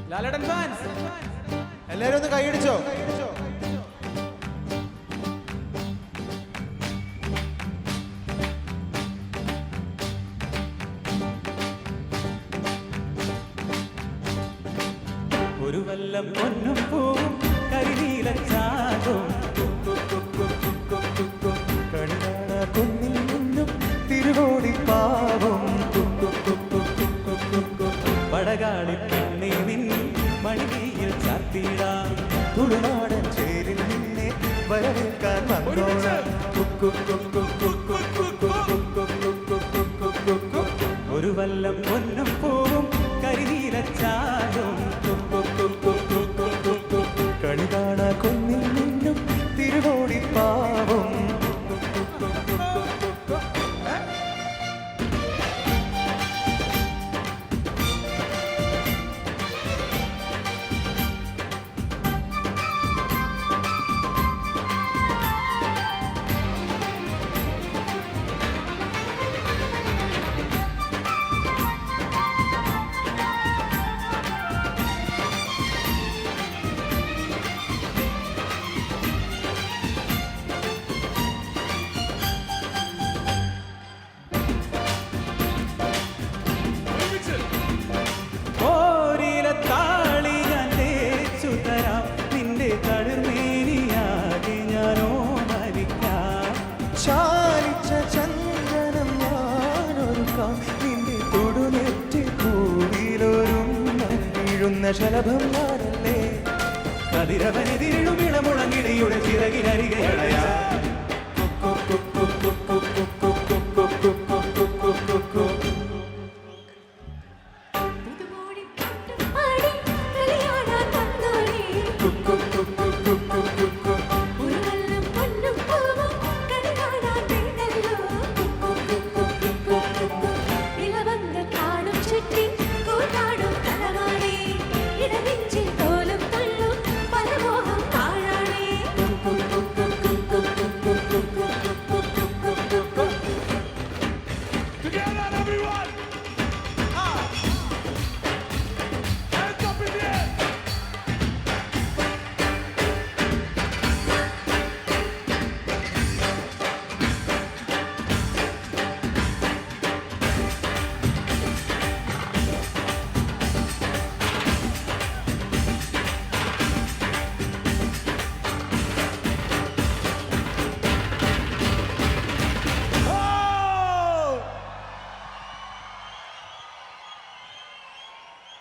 ലാലേട്ടൻ fans എല്ലാരും ഒന്ന് കൈയടിച്ചോ? ഒരു വല്ലം പൊന്നും പൂവും കരിനീലച്ചാകും കണികാണ കുന്നിൽ നിന്നും തിരുവോടി പാവും പടകാളി പെണ്ണേ നിൻ മണികയിൽ ചാർത്തിടാം തുളുനാടൻ ചേരിൽ നിന്നെ വരവേൽക്കാൻ വന്നോളാം. ഒരു വല്ലം പൊന്നും പൂവും കരിനീലച്ചാകും കണികാണ കുന്നിൽ നിന്നും തിരുവോടി പാവും ചാലിച്ച ചന്ദനം ഞാനൊരുക്കാം നിന്റെ തൊടുനെറ്റി പൂവിലൊരുന്ന ശലഭം ഞാനല്ലേ കതിരവനെതിരിടുമിളമുളങ്ങിടിയുടെ ചിറകിനരികെയടയാ